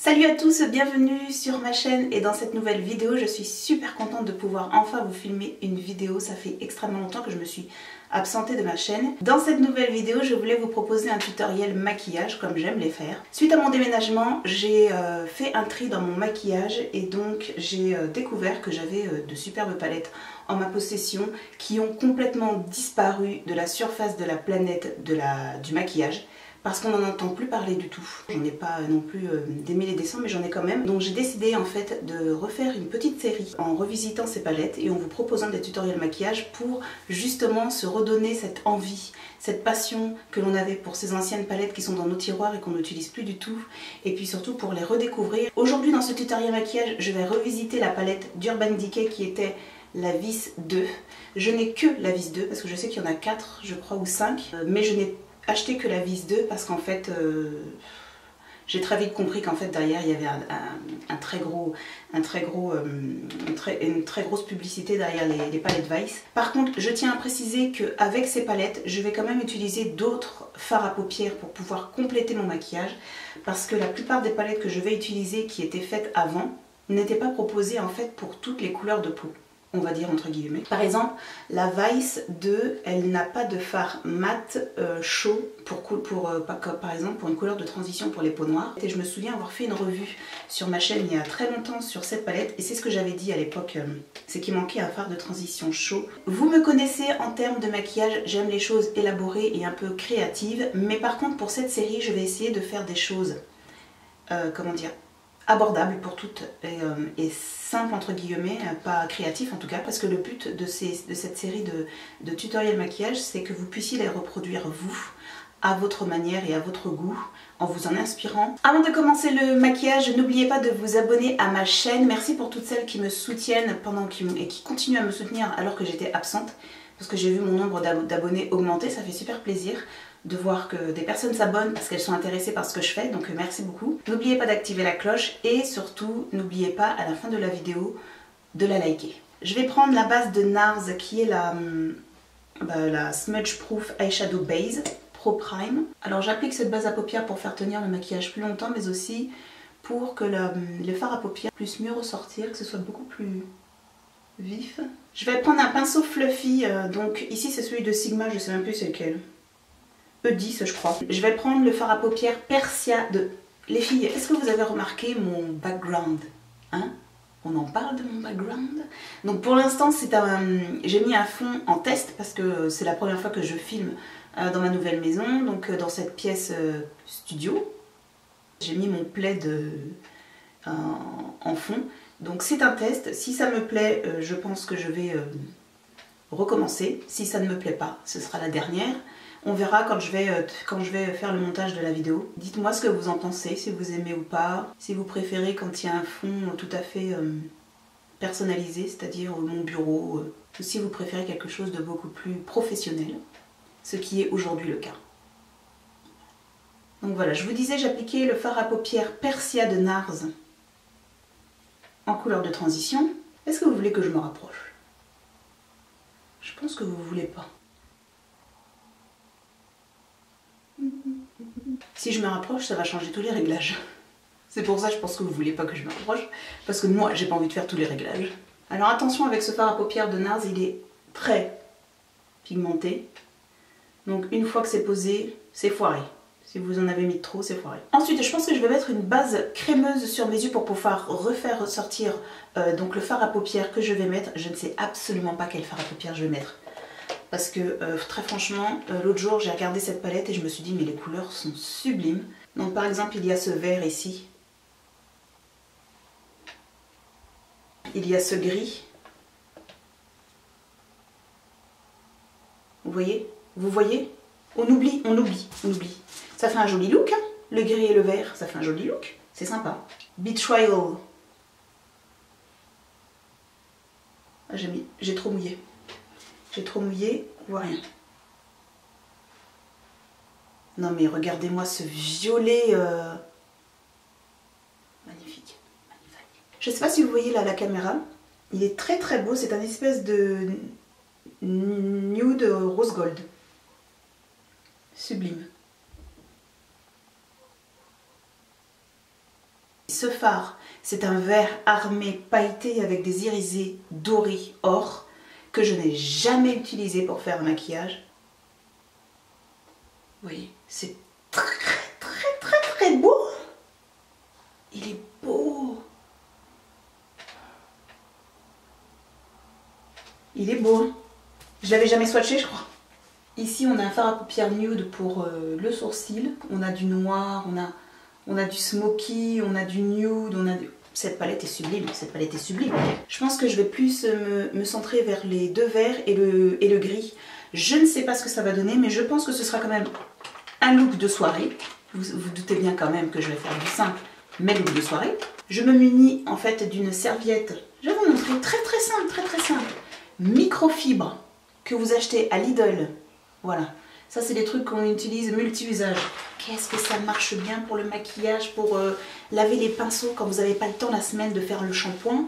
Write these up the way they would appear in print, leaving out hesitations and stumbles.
Salut à tous, bienvenue sur ma chaîne et dans cette nouvelle vidéo, je suis super contente de pouvoir enfin vous filmer une vidéo. Ça fait extrêmement longtemps que je me suis absentée de ma chaîne. Dans cette nouvelle vidéo, je voulais vous proposer un tutoriel maquillage comme j'aime les faire. Suite à mon déménagement, j'ai fait un tri dans mon maquillage et donc j'ai découvert que j'avais de superbes palettes en ma possession qui ont complètement disparu de la surface de la planète du maquillage. Parce qu'on n'en entend plus parler du tout. J'en ai pas non plus des milliers et des cents, mais j'en ai quand même. Donc j'ai décidé en fait de refaire une petite série en revisitant ces palettes et en vous proposant des tutoriels maquillage pour justement se redonner cette envie, cette passion que l'on avait pour ces anciennes palettes qui sont dans nos tiroirs et qu'on n'utilise plus du tout. Et puis surtout pour les redécouvrir. Aujourd'hui dans ce tutoriel maquillage, je vais revisiter la palette d'Urban Decay qui était la vis 2. Je n'ai que la vis 2 parce que je sais qu'il y en a 4 je crois ou 5, mais je n'ai acheté que la vis 2 parce qu'en fait j'ai très vite compris qu'en fait derrière il y avait une très grosse publicité derrière les palettes Vice. Par contre je tiens à préciser qu'avec ces palettes je vais quand même utiliser d'autres fards à paupières pour pouvoir compléter mon maquillage parce que la plupart des palettes que je vais utiliser qui étaient faites avant n'étaient pas proposées en fait pour toutes les couleurs de peau, on va dire entre guillemets. Par exemple, la Vice 2, elle n'a pas de fard mat chaud par exemple pour une couleur de transition pour les peaux noires. Et je me souviens avoir fait une revue sur ma chaîne il y a très longtemps sur cette palette et c'est ce que j'avais dit à l'époque, c'est qu'il manquait un fard de transition chaud. Vous me connaissez en termes de maquillage, j'aime les choses élaborées et un peu créatives, mais par contre pour cette série je vais essayer de faire des choses, comment dire, abordable pour toutes et simple entre guillemets, pas créatif en tout cas, parce que le but de cette série de tutoriels maquillage, c'est que vous puissiez les reproduire vous, à votre manière et à votre goût, en vous en inspirant. Avant de commencer le maquillage, n'oubliez pas de vous abonner à ma chaîne. Merci pour toutes celles qui me soutiennent et qui continuent à me soutenir alors que j'étais absente, parce que j'ai vu mon nombre d'abonnés augmenter, ça fait super plaisir de voir que des personnes s'abonnent parce qu'elles sont intéressées par ce que je fais, donc merci beaucoup. N'oubliez pas d'activer la cloche et surtout n'oubliez pas à la fin de la vidéo de la liker. Je vais prendre la base de NARS qui est la Smudge Proof Eyeshadow Base Pro Prime. Alors j'applique cette base à paupières pour faire tenir le maquillage plus longtemps, mais aussi pour que le fard à paupières puisse mieux ressortir, que ce soit beaucoup plus vif. Je vais prendre un pinceau fluffy, donc ici c'est celui de Sigma, je sais même plus c'est lequel. E10 je crois. Je vais prendre le fard à paupières Persia de... Les filles, est-ce que vous avez remarqué mon background? Hein? On en parle de mon background? Donc pour l'instant j'ai mis un fond en test parce que c'est la première fois que je filme dans ma nouvelle maison, donc dans cette pièce studio. J'ai mis mon plaid en fond. Donc c'est un test. Si ça me plaît, je pense que je vais recommencer. Si ça ne me plaît pas, ce sera la dernière. On verra quand je vais faire le montage de la vidéo. Dites-moi ce que vous en pensez, si vous aimez ou pas. Si vous préférez quand il y a un fond tout à fait personnalisé, c'est-à-dire mon bureau. Ou si vous préférez quelque chose de beaucoup plus professionnel, ce qui est aujourd'hui le cas. Donc voilà, je vous disais, j'appliquais le fard à paupières Persia de NARS en couleur de transition. Est-ce que vous voulez que je me rapproche? Je pense que vous ne voulez pas. Si je me rapproche, ça va changer tous les réglages. C'est pour ça je pense que vous ne voulez pas que je me rapproche, parce que moi j'ai pas envie de faire tous les réglages. Alors attention avec ce fard à paupières de NARS, il est très pigmenté. Donc une fois que c'est posé, c'est foiré. Si vous en avez mis trop, c'est foiré. Ensuite, je pense que je vais mettre une base crémeuse sur mes yeux pour pouvoir refaire ressortir donc le fard à paupières que je vais mettre. Je ne sais absolument pas quel fard à paupières je vais mettre. Parce que très franchement, l'autre jour j'ai regardé cette palette et je me suis dit mais les couleurs sont sublimes. Donc par exemple il y a ce vert ici. Il y a ce gris. Vous voyez? Vous voyez? On oublie. Ça fait un joli look, hein? Le gris et le vert, ça fait un joli look. C'est sympa. Betrayal. Ah, j'ai trop mouillé. J'ai trop mouillé, on voit rien. Non mais regardez-moi ce violet magnifique, magnifique. Je sais pas si vous voyez là la caméra, il est très très beau, c'est un espèce de nude rose gold. Sublime. ce fard, c'est un vert armé pailleté avec des irisés dorés or que je n'ai jamais utilisé pour faire un maquillage. Vous voyez, c'est très beau. Il est beau. Il est beau. Je l'avais jamais swatché, je crois. Ici, on a un fard à paupières nude pour le sourcil. On a du noir, on a du smoky, on a du nude, Cette palette est sublime, cette palette est sublime. Je pense que je vais plus me centrer vers les deux verts et le gris. Je ne sais pas ce que ça va donner, mais je pense que ce sera quand même un look de soirée. Vous doutez bien quand même que je vais faire du simple, mais look de soirée. Je me munis en fait d'une serviette, je vais vous montrer, très simple, microfibre que vous achetez à Lidl. Voilà, ça c'est des trucs qu'on utilise multi-usage. Qu'est-ce que ça marche bien pour le maquillage, pour laver les pinceaux quand vous n'avez pas le temps la semaine de faire le shampoing.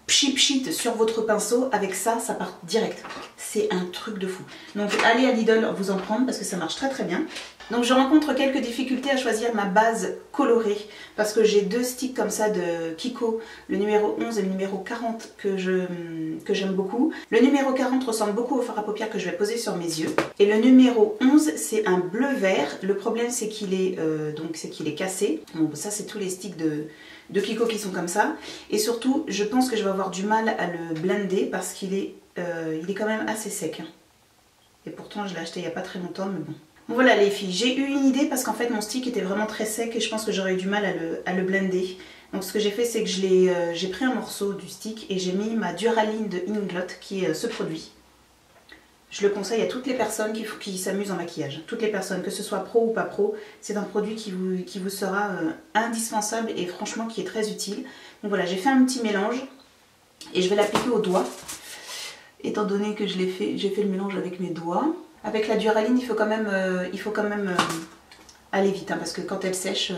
Pchit sur votre pinceau, avec ça, ça part direct. C'est un truc de fou. Donc allez à Lidl vous en prendre parce que ça marche très bien. Donc je rencontre quelques difficultés à choisir ma base colorée parce que j'ai deux sticks comme ça de Kiko, le numéro 11 et le numéro 40 que j'aime beaucoup. Le numéro 40 ressemble beaucoup au fard à paupières que je vais poser sur mes yeux. Et le numéro 11 c'est un bleu vert. Le problème c'est qu'il est cassé. Donc ça c'est tous les sticks de Kiko qui sont comme ça. Et surtout je pense que je vais avoir du mal à le blender parce qu'il est quand même assez sec. Et pourtant je l'ai acheté il n'y a pas très longtemps, mais bon. Bon voilà les filles, j'ai eu une idée parce qu'en fait mon stick était vraiment très sec et je pense que j'aurais eu du mal à le blender. Donc ce que j'ai fait c'est que j'ai pris un morceau du stick et j'ai mis ma Duraline de Inglot qui est ce produit. Je le conseille à toutes les personnes qui s'amusent en maquillage. Toutes les personnes, que ce soit pro ou pas pro, c'est un produit qui vous sera indispensable et franchement qui est très utile. Donc voilà, j'ai fait un petit mélange et je vais l'appliquer au doigt. Étant donné que j'ai fait le mélange avec mes doigts. Avec la Duraline, il faut quand même aller vite, hein, parce que quand elle sèche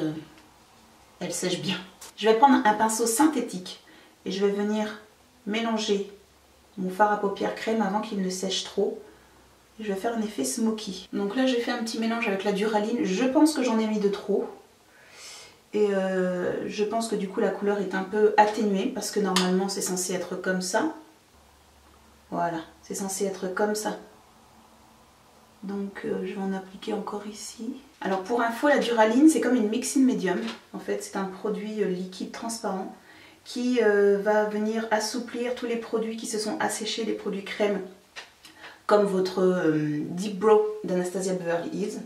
bien. Je vais prendre un pinceau synthétique et je vais venir mélanger mon fard à paupières crème avant qu'il ne sèche trop. Je vais faire un effet smoky. Donc là, j'ai fait un petit mélange avec la Duraline. Je pense que j'en ai mis de trop. Et je pense que du coup, la couleur est un peu atténuée parce que normalement, c'est censé être comme ça. Voilà, c'est censé être comme ça. Donc je vais en appliquer encore ici. Alors pour info, la Duraline c'est comme une mixing medium. En fait c'est un produit liquide transparent qui va venir assouplir tous les produits qui se sont asséchés, les produits crème. Comme votre Deep Brow d'Anastasia Beverly Hills.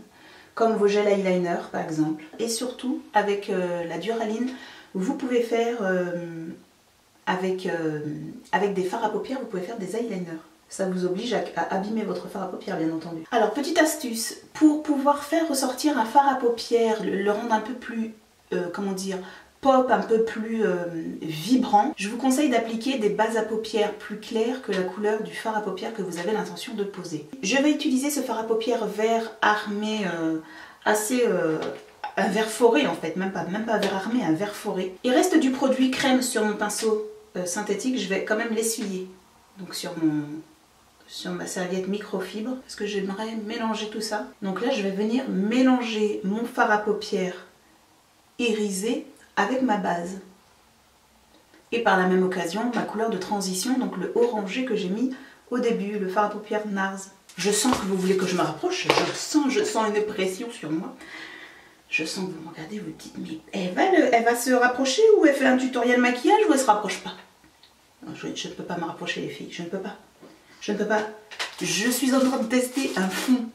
Comme vos gels eyeliner par exemple. Et surtout avec la Duraline, vous pouvez faire avec des fards à paupières, vous pouvez faire des eyeliners. Ça vous oblige à abîmer votre fard à paupières, bien entendu. Alors, petite astuce, pour pouvoir faire ressortir un fard à paupières, le rendre un peu plus, comment dire, pop, un peu plus vibrant, je vous conseille d'appliquer des bases à paupières plus claires que la couleur du fard à paupières que vous avez l'intention de poser. Je vais utiliser ce fard à paupières vert armé, assez... un vert forêt en fait, même pas un vert armé, un vert forêt. Il reste du produit crème sur mon pinceau synthétique, je vais quand même l'essuyer. Donc sur ma serviette microfibre parce que j'aimerais mélanger tout ça. Donc là je vais venir mélanger mon fard à paupières irisé avec ma base. Et par la même occasion ma couleur de transition, donc le orangé que j'ai mis au début, le fard à paupières NARS. Je sens que vous voulez que je me rapproche, je sens une pression sur moi. Je sens que vous me regardez, vous dites mais elle va se rapprocher ou elle fait un tutoriel maquillage ou elle se rapproche pas? Non, je ne peux pas me rapprocher les filles, je ne peux pas. Je ne peux pas. Je suis en train de tester un fond.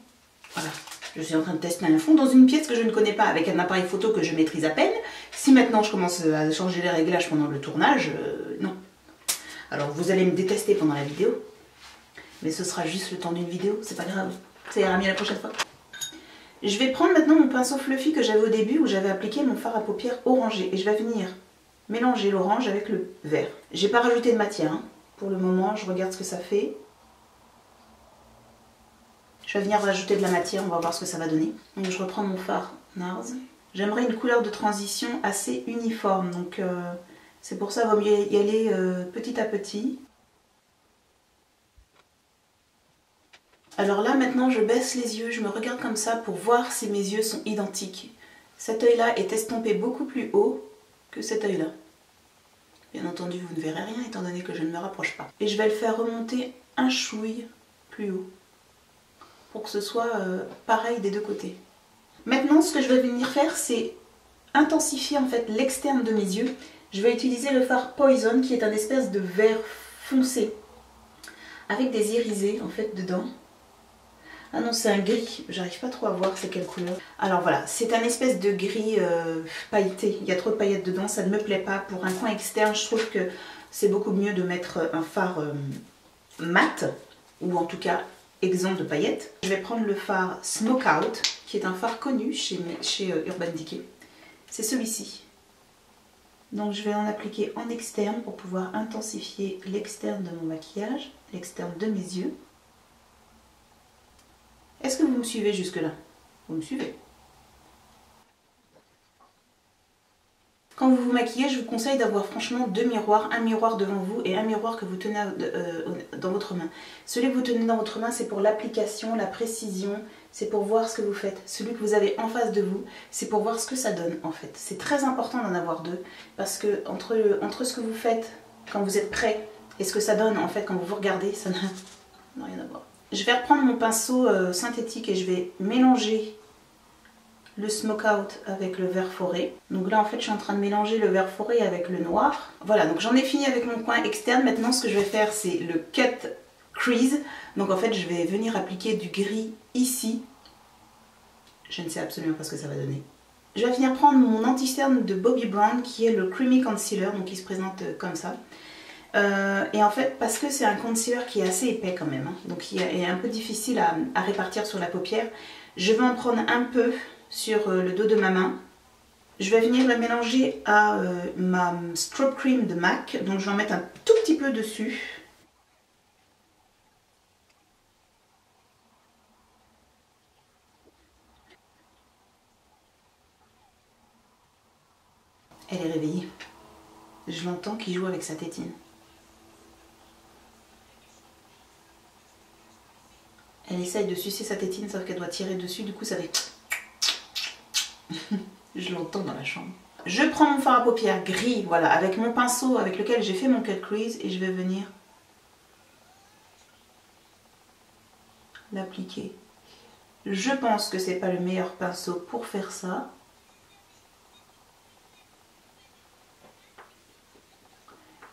Voilà. Je suis en train de tester un fond dans une pièce que je ne connais pas, avec un appareil photo que je maîtrise à peine. Si maintenant je commence à changer les réglages pendant le tournage, non. Alors vous allez me détester pendant la vidéo. Mais ce sera juste le temps d'une vidéo, c'est pas grave. Ça ira mieux la prochaine fois. Je vais prendre maintenant mon pinceau fluffy que j'avais au début où j'avais appliqué mon fard à paupières orangé. Et je vais venir mélanger l'orange avec le vert. J'ai pas rajouté de matière. Hein. Pour le moment, je regarde ce que ça fait. Je vais venir rajouter de la matière, on va voir ce que ça va donner. Donc je reprends mon fard NARS. J'aimerais une couleur de transition assez uniforme, donc c'est pour ça qu'il vaut mieux y aller petit à petit. Alors là maintenant je baisse les yeux, je me regarde comme ça pour voir si mes yeux sont identiques. Cet œil là est estompé beaucoup plus haut que cet œil-là. Bien entendu, vous ne verrez rien étant donné que je ne me rapproche pas. Et je vais le faire remonter un chouille plus haut pour que ce soit pareil des deux côtés. Maintenant, ce que je vais venir faire, c'est intensifier en fait l'externe de mes yeux. Je vais utiliser le fard Poison qui est un espèce de vert foncé avec des irisés en fait dedans. Ah non, c'est un gris, j'arrive pas trop à voir c'est quelle couleur. Alors voilà, c'est un espèce de gris pailleté, il y a trop de paillettes dedans, ça ne me plaît pas. Pour un coin externe, je trouve que c'est beaucoup mieux de mettre un fard mat, ou en tout cas exempt de paillettes. Je vais prendre le fard Smoke Out, qui est un fard connu chez Urban Decay. C'est celui-ci. Donc je vais en appliquer en externe pour pouvoir intensifier l'externe de mon maquillage, l'externe de mes yeux. Est-ce que vous me suivez jusque-là? Vous me suivez? Quand vous vous maquillez, je vous conseille d'avoir franchement deux miroirs, un miroir devant vous et un miroir que vous tenez dans votre main. Celui que vous tenez dans votre main, c'est pour l'application, la précision, c'est pour voir ce que vous faites. Celui que vous avez en face de vous, c'est pour voir ce que ça donne en fait. C'est très important d'en avoir deux parce que entre ce que vous faites quand vous êtes prêt et ce que ça donne en fait quand vous vous regardez, ça n'a rien à voir. Je vais reprendre mon pinceau synthétique et je vais mélanger le Smoke Out avec le vert forêt. Donc là en fait je suis en train de mélanger le vert forêt avec le noir. Voilà, donc j'en ai fini avec mon coin externe. Maintenant ce que je vais faire c'est le Cut Crease. Donc en fait je vais venir appliquer du gris ici. Je ne sais absolument pas ce que ça va donner. Je vais venir prendre mon anti-cerne de Bobbi Brown qui est le Creamy Concealer, donc il se présente comme ça. Et en fait parce que c'est un concealer qui est assez épais quand même, hein, donc il est un peu difficile à répartir sur la paupière, je vais en prendre un peu sur le dos de ma main. Je vais venir le mélanger à ma Strobe Cream de MAC, donc je vais en mettre un tout petit peu dessus. Elle est réveillée. Je l'entends qui joue avec sa tétine. Elle essaye de sucer sa tétine sauf qu'elle doit tirer dessus, du coup ça fait... Je l'entends dans la chambre. Je prends mon fard à paupières gris, voilà, avec mon pinceau avec lequel j'ai fait mon cut crease et je vais venir l'appliquer. Je pense que c'est pas le meilleur pinceau pour faire ça.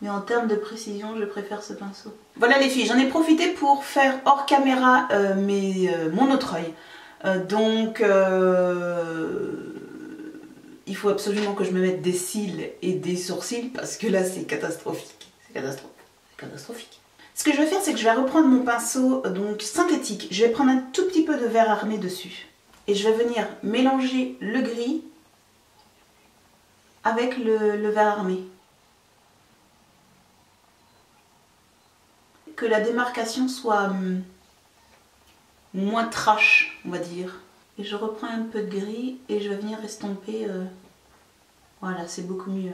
Mais en termes de précision, je préfère ce pinceau. Voilà les filles, j'en ai profité pour faire hors caméra mon autre œil. Il faut absolument que je me mette des cils et des sourcils parce que là c'est catastrophique. C'est catastrophique. Ce que je vais faire, c'est que je vais reprendre mon pinceau donc synthétique. Je vais prendre un tout petit peu de vert armé dessus. Et je vais venir mélanger le gris avec le vert armé. Que la démarcation soit moins trash, on va dire. Et je reprends un peu de gris et je vais venir estomper. Voilà, c'est beaucoup mieux.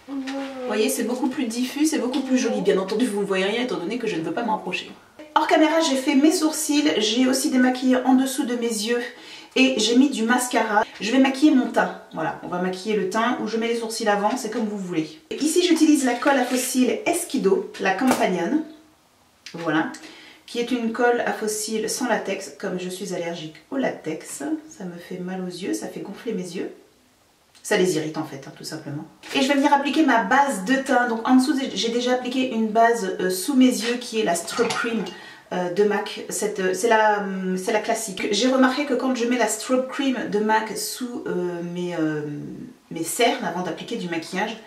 Vous voyez, c'est beaucoup plus diffus, c'est beaucoup plus joli. Bien entendu, vous ne voyez rien étant donné que je ne veux pas m'en approcher. Hors caméra, j'ai fait mes sourcils, j'ai aussi démaquillé en dessous de mes yeux et j'ai mis du mascara. Je vais maquiller mon teint. Voilà, on va maquiller le teint ou je mets les sourcils avant, c'est comme vous voulez. Ici, j'utilise la colle à faux cils Esquido, la Companion. Voilà. Qui est une colle à faux cils sans latex, comme je suis allergique au latex. Ça me fait mal aux yeux, ça fait gonfler mes yeux. Ça les irrite en fait, hein, tout simplement. Et je vais venir appliquer ma base de teint. Donc en dessous, j'ai déjà appliqué une base sous mes yeux qui est la Strobe Cream de MAC. C'est la classique. J'ai remarqué que quand je mets la Strobe Cream de MAC sous mes cernes avant d'appliquer du maquillage,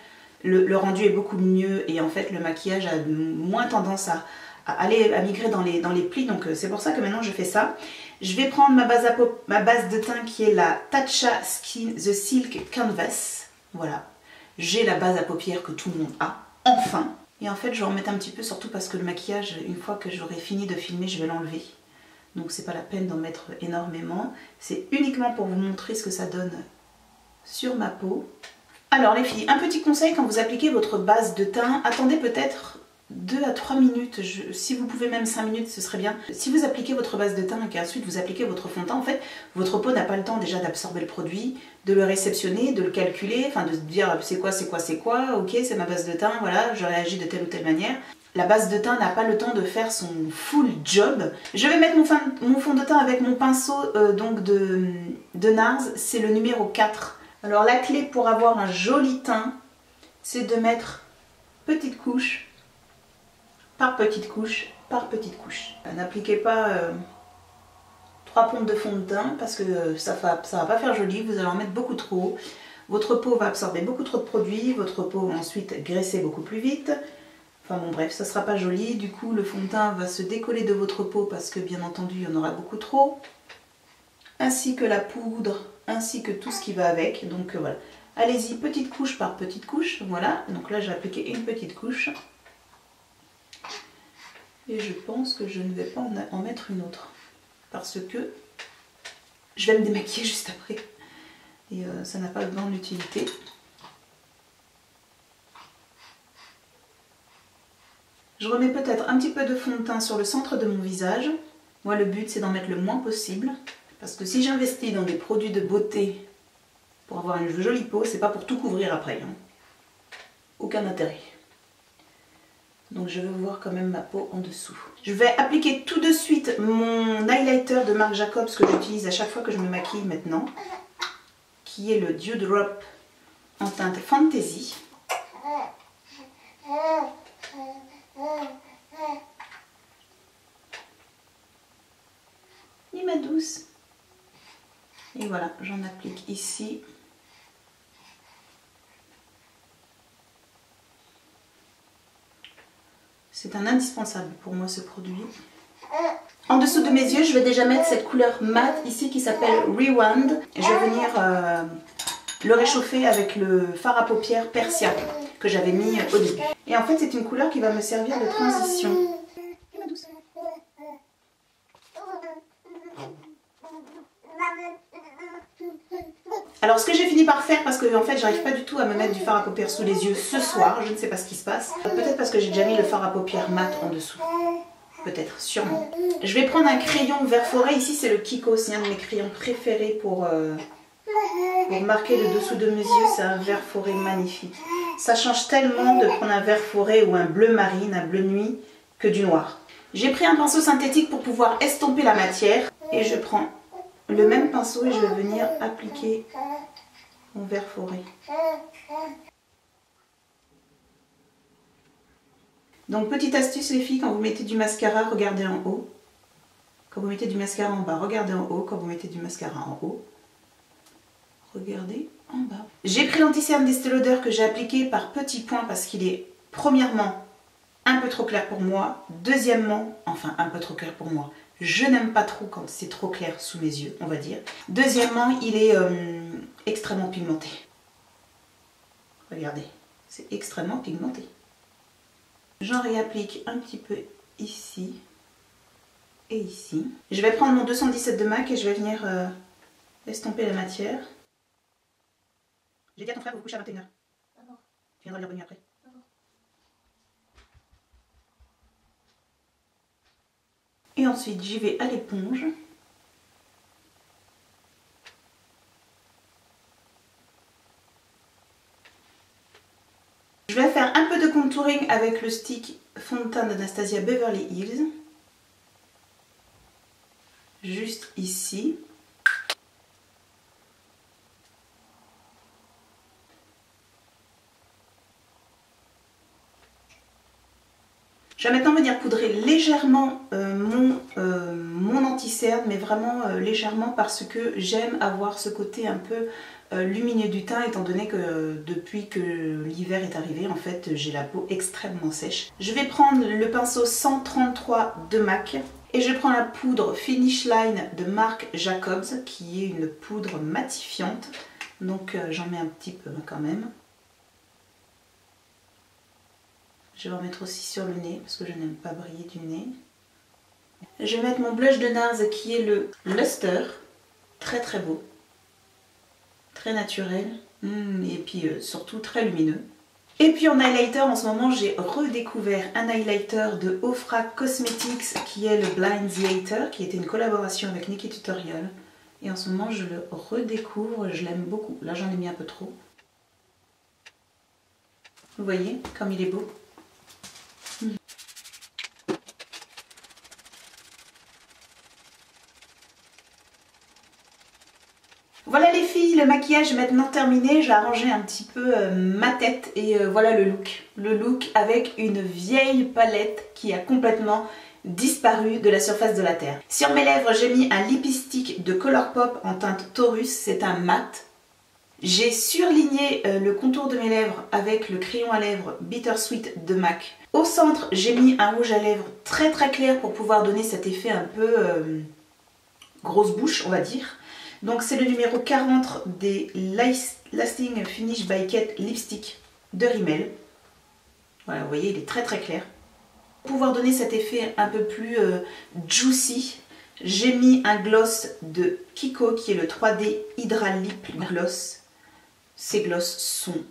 le rendu est beaucoup mieux et en fait le maquillage a moins tendance à migrer dans les plis, donc c'est pour ça que maintenant je fais ça. Je vais prendre ma base de teint qui est la Tatcha Skin The Silk Canvas. Voilà, j'ai la base à paupières que tout le monde a, enfin. Et en fait je vais en mettre un petit peu, surtout parce que le maquillage, une fois que j'aurai fini de filmer, je vais l'enlever. Donc c'est pas la peine d'en mettre énormément. C'est uniquement pour vous montrer ce que ça donne sur ma peau. Alors les filles, un petit conseil quand vous appliquez votre base de teint, attendez peut-être 2 à 3 minutes, si vous pouvez même 5 minutes, ce serait bien. Si vous appliquez votre base de teint et qu'ensuite vous appliquez votre fond de teint, en fait, votre peau n'a pas le temps déjà d'absorber le produit, de le réceptionner, de le calculer, enfin de se dire c'est quoi, ok, c'est ma base de teint, voilà, je réagis de telle ou telle manière. La base de teint n'a pas le temps de faire son full job. Je vais mettre mon fond de teint avec mon pinceau donc de NARS, c'est le numéro 4. Alors la clé pour avoir un joli teint, c'est de mettre petite couche par petite couche par petite couche. N'appliquez pas 3 pompes de fond de teint parce que ça va pas faire joli, vous allez en mettre beaucoup trop. Votre peau va absorber beaucoup trop de produits, votre peau va ensuite graisser beaucoup plus vite. Enfin bon bref, ça sera pas joli, du coup le fond de teint va se décoller de votre peau parce que bien entendu il y en aura beaucoup trop. Ainsi que la poudre, ainsi que tout ce qui va avec, donc voilà. Allez-y petite couche par petite couche, voilà. Donc là j'ai appliqué une petite couche. Et je pense que je ne vais pas en mettre une autre. Parce que je vais me démaquiller juste après. Et ça n'a pas grande utilité. Je remets peut-être un petit peu de fond de teint sur le centre de mon visage. Moi le but c'est d'en mettre le moins possible. Parce que si j'investis dans des produits de beauté pour avoir une jolie peau, c'est pas pour tout couvrir après. Hein. Aucun intérêt. Donc je vais voir quand même ma peau en dessous. Je vais appliquer tout de suite mon highlighter de Marc Jacobs que j'utilise à chaque fois que je me maquille maintenant. Qui est le Dew Drop en teinte Fantasy. Et ma douce. Et voilà, j'en applique ici. C'est un indispensable pour moi ce produit. En dessous de mes yeux, je vais déjà mettre cette couleur mat ici qui s'appelle Rewind. Et je vais venir le réchauffer avec le fard à paupières Persia que j'avais mis au début. Et en fait, c'est une couleur qui va me servir de transition. Alors ce que j'ai fini par faire, parce que en fait j'arrive pas du tout à me mettre du fard à paupières sous les yeux ce soir, je ne sais pas ce qui se passe. Peut-être parce que j'ai déjà mis le fard à paupières mat en dessous. Peut-être, sûrement. Je vais prendre un crayon vert forêt, ici c'est le Kiko, c'est un de mes crayons préférés pour marquer le dessous de mes yeux, c'est un vert forêt magnifique. Ça change tellement de prendre un vert forêt ou un bleu marine, un bleu nuit, que du noir. J'ai pris un pinceau synthétique pour pouvoir estomper la matière et je prends le même pinceau et je vais venir appliquer mon vert forêt. Donc petite astuce les filles, quand vous mettez du mascara, regardez en haut. Quand vous mettez du mascara en bas, regardez en haut. Quand vous mettez du mascara en haut, regardez en bas. J'ai pris l'anti-cerne d'Estée Lauder que j'ai appliqué par petits points parce qu'il est premièrement un peu trop clair pour moi. Deuxièmement, enfin un peu trop clair pour moi. Je n'aime pas trop quand c'est trop clair sous mes yeux, on va dire. Deuxièmement, il est extrêmement pigmenté. Regardez, c'est extrêmement pigmenté. J'en réapplique un petit peu ici et ici. Je vais prendre mon 217 de MAC et je vais venir estomper la matière. J'ai dit à ton frère, vous vous couchez à 21h. D'accord. Tu viendras lui revenir après. D'accord. Et ensuite, j'y vais à l'éponge. Je vais faire un peu de contouring avec le stick fond de teint d'Anastasia Beverly Hills. Juste ici. Je vais maintenant venir poudrer légèrement mon anti-cerne, mais vraiment légèrement parce que j'aime avoir ce côté un peu lumineux du teint, étant donné que depuis que l'hiver est arrivé, en fait, j'ai la peau extrêmement sèche. Je vais prendre le pinceau 133 de MAC et je prends la poudre Finish Line de Marc Jacobs, qui est une poudre matifiante. Donc j'en mets un petit peu quand même. Je vais en mettre aussi sur le nez parce que je n'aime pas briller du nez. Je vais mettre mon blush de NARS qui est le Luster. Très très beau. Très naturel. Et puis surtout très lumineux. Et puis en highlighter, en ce moment, j'ai redécouvert un highlighter de Ofra Cosmetics qui est le Blindslighter, qui était une collaboration avec Nikki Tutorial. Et en ce moment, je le redécouvre, je l'aime beaucoup. Là, j'en ai mis un peu trop. Vous voyez comme il est beau. Voilà les filles, le maquillage est maintenant terminé, j'ai arrangé un petit peu ma tête et voilà le look. Le look avec une vieille palette qui a complètement disparu de la surface de la Terre. Sur mes lèvres, j'ai mis un lipstick de Colourpop en teinte Taurus, c'est un mat. J'ai surligné le contour de mes lèvres avec le crayon à lèvres Bittersweet de MAC. Au centre, j'ai mis un rouge à lèvres très clair pour pouvoir donner cet effet un peu grosse bouche, on va dire. Donc c'est le numéro 40 des Lasting Finish by Kate Lipstick de Rimmel. Voilà, vous voyez, il est très clair. Pour pouvoir donner cet effet un peu plus juicy, j'ai mis un gloss de Kiko qui est le 3D Hydra Lip Gloss. Ces gloss sont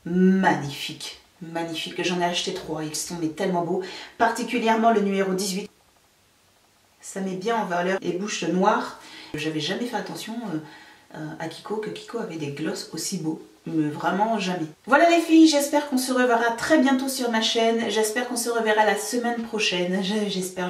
magnifiques, magnifiques. J'en ai acheté 3, ils sont tellement beaux. Particulièrement le numéro 18. Ça met bien en valeur les bouches noires. J'avais jamais fait attention à Kiko, que Kiko avait des gloss aussi beaux. Mais vraiment jamais. Voilà les filles, j'espère qu'on se reverra très bientôt sur ma chaîne. J'espère qu'on se reverra la semaine prochaine. J'espère.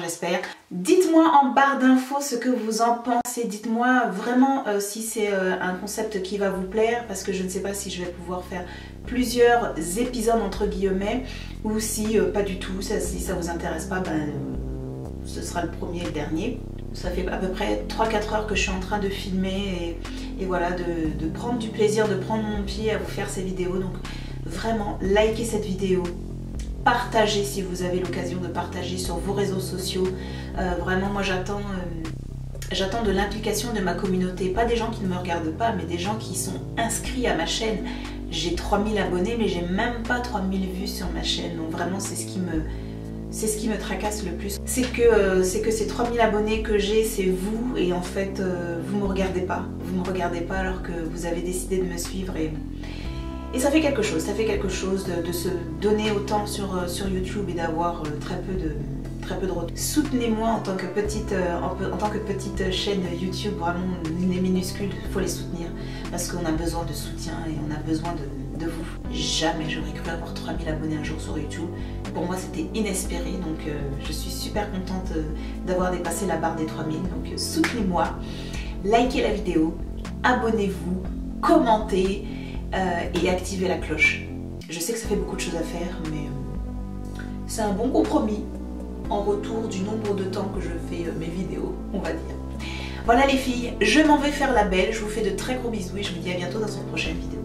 Dites-moi en barre d'infos ce que vous en pensez. Dites-moi vraiment si c'est un concept qui va vous plaire. Parce que je ne sais pas si je vais pouvoir faire plusieurs épisodes entre guillemets. Ou si pas du tout, si ça vous intéresse pas, ben, ce sera le premier et le dernier. Ça fait à peu près 3-4 heures que je suis en train de filmer et voilà, de prendre du plaisir, de prendre mon pied à vous faire ces vidéos. Donc vraiment, likez cette vidéo, partagez si vous avez l'occasion de partager sur vos réseaux sociaux. Vraiment, moi j'attends de l'implication de ma communauté, pas des gens qui ne me regardent pas, mais des gens qui sont inscrits à ma chaîne. J'ai 3000 abonnés, mais j'ai même pas 3000 vues sur ma chaîne. Donc vraiment, c'est ce qui me tracasse le plus. C'est que ces 3000 abonnés que j'ai, c'est vous, et en fait vous me regardez pas. Vous me regardez pas alors que vous avez décidé de me suivre et ça fait quelque chose. Ça fait quelque chose de se donner autant sur YouTube et d'avoir très peu de retours. Soutenez-moi en tant que petite chaîne YouTube, vraiment les minuscules, il faut les soutenir parce qu'on a besoin de soutien et on a besoin de vous. Jamais j'aurais cru avoir 3000 abonnés un jour sur YouTube. Pour moi c'était inespéré, donc je suis super contente d'avoir dépassé la barre des 3000. Donc soutenez-moi, likez la vidéo, abonnez-vous, commentez et activez la cloche. Je sais que ça fait beaucoup de choses à faire, mais c'est un bon compromis en retour du nombre de temps que je fais mes vidéos, on va dire. Voilà les filles, je m'en vais faire la belle, je vous fais de très gros bisous et je vous dis à bientôt dans une prochaine vidéo.